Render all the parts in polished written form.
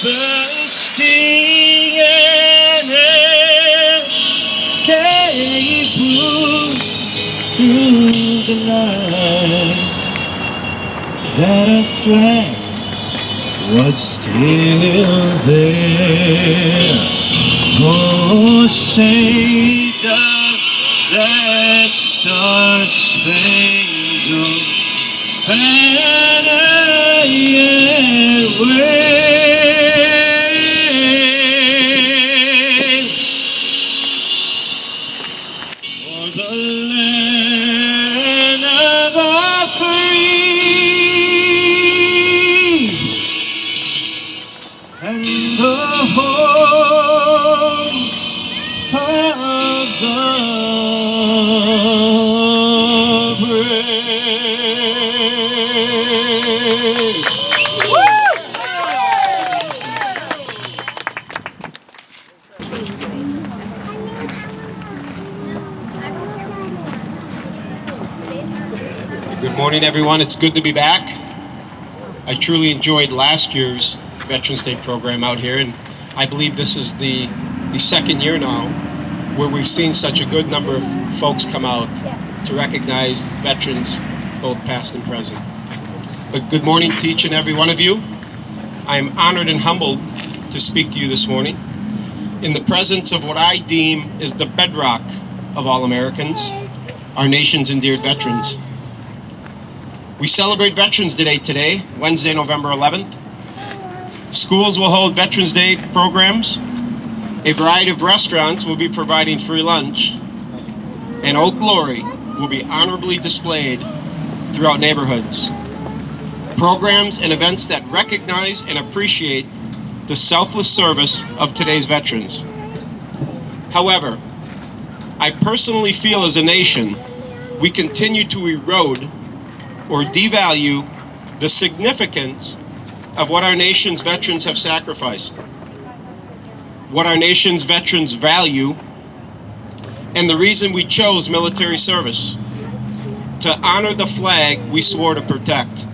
bursting and escape through the night, that a flag was still there. Oh, say does that star-spangled banner yet wave for the land of the free and the home of the brave. Good morning, everyone. It's good to be back. I truly enjoyed last year's Veterans Day program out here, and I believe this is the second year now where we've seen such a good number of folks come out to recognize veterans, both past and present. But good morning to each and every one of you. I am honored and humbled to speak to you this morning in the presence of what I deem is the bedrock of all Americans, our nation's endeared veterans. We celebrate Veterans Day today, Wednesday, November 11th. Schools will hold Veterans Day programs. A variety of restaurants will be providing free lunch. And Old Glory will be honorably displayed throughout neighborhoods. Programs and events that recognize and appreciate the selfless service of today's veterans. However, I personally feel as a nation, we continue to erode or devalue the significance of what our nation's veterans have sacrificed, what our nation's veterans value, and the reason we chose military service: to honor the flag we swore to protect.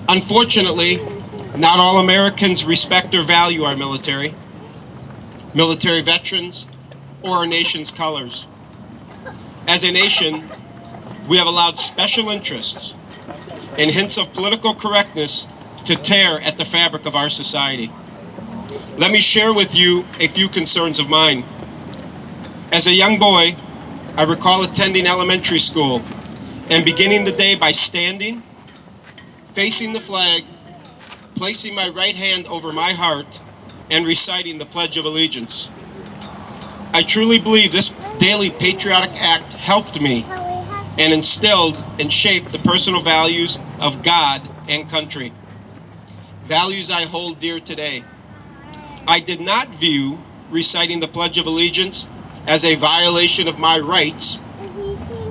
Unfortunately, not all Americans respect or value our military veterans, or our nation's colors. As a nation, we have allowed special interests and hints of political correctness to tear at the fabric of our society. Let me share with you a few concerns of mine. As a young boy, I recall attending elementary school and beginning the day by standing, facing the flag, placing my right hand over my heart, and reciting the Pledge of Allegiance. I truly believe this daily patriotic act helped me and instilled and shaped the personal values of God and country. Values I hold dear today. I did not view reciting the Pledge of Allegiance as a violation of my rights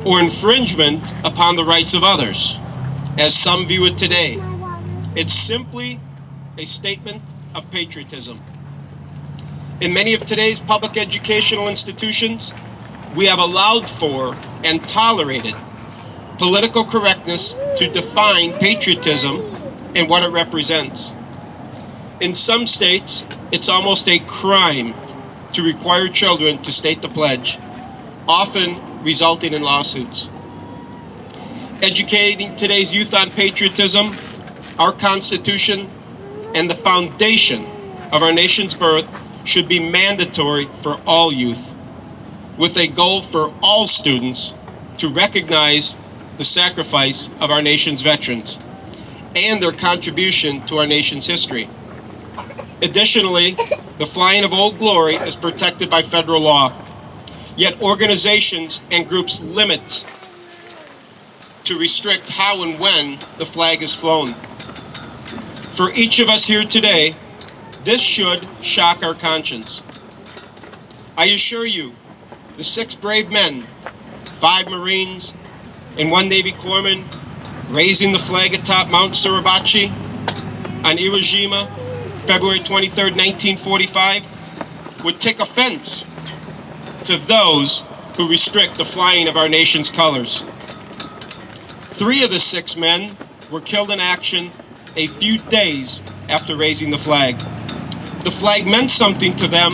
or infringement upon the rights of others, as some view it today. It's simply a statement of patriotism. In many of today's public educational institutions, we have allowed for and tolerated political correctness to define patriotism and what it represents. In some states, it's almost a crime to require children to state the pledge, often resulting in lawsuits. Educating today's youth on patriotism, our Constitution, and the foundation of our nation's birth should be mandatory for all youth, with a goal for all students to recognize the sacrifice of our nation's veterans and their contribution to our nation's history. Additionally, the flying of Old Glory is protected by federal law, yet organizations and groups limit to restrict how and when the flag is flown. For each of us here today, this should shock our conscience. I assure you, the 6 brave men, 5 Marines, and 1 Navy corpsman raising the flag atop Mount Suribachi on Iwo Jima, February 23, 1945, would take offense to those who restrict the flying of our nation's colors. 3 of the 6 men were killed in action a few days after raising the flag. The flag meant something to them,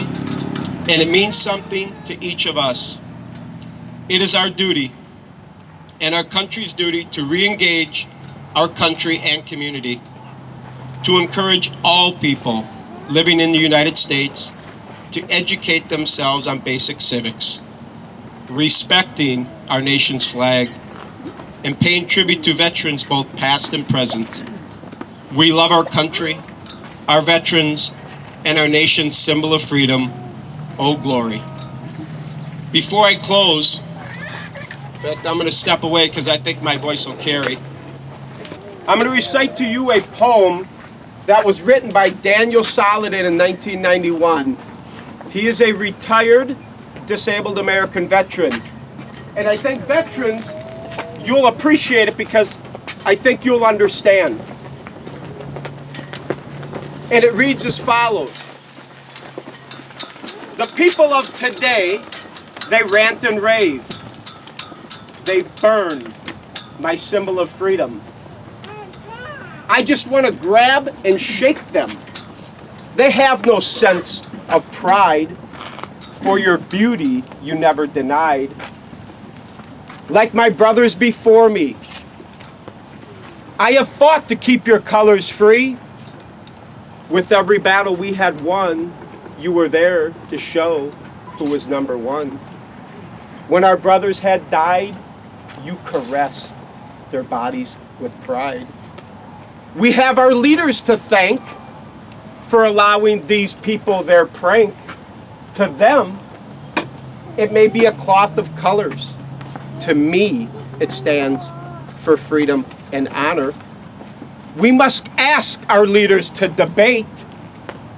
and it means something to each of us. It is our duty and our country's duty to re-engage our country and community, to encourage all people living in the United States to educate themselves on basic civics, respecting our nation's flag, and paying tribute to veterans both past and present. We love our country, our veterans, and our nation's symbol of freedom, Old Glory. Before I close, in fact, I'm going to step away because I think my voice will carry. I'm going to recite to you a poem that was written by Daniel Saladin in 1991. He is a retired disabled American veteran. And I think veterans, you'll appreciate it because I think you'll understand. And it reads as follows. The people of today, they rant and rave. They burn my symbol of freedom. I just want to grab and shake them. They have no sense of pride, for your beauty you never denied. Like my brothers before me, I have fought to keep your colors free. With every battle we had won, you were there to show who was number one. When our brothers had died, you caressed their bodies with pride. We have our leaders to thank for allowing these people their prank. To them, it may be a cloth of colors. To me, it stands for freedom and honor. We must ask our leaders to debate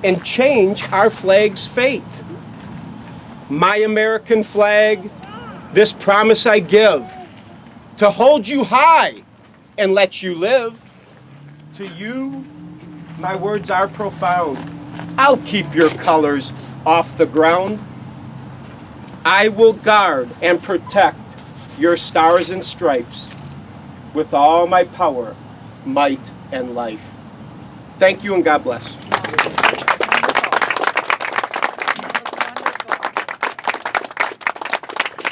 and change our flag's fate. My American flag, this promise I give, to hold you high and let you live. To you, my words are profound. I'll keep your colors off the ground. I will guard and protect your stars and stripes with all my power, might, and life. Thank you and God bless.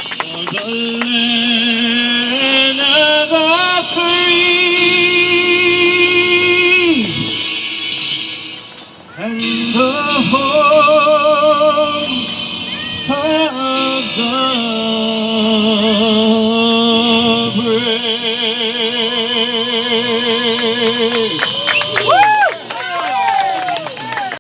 For the land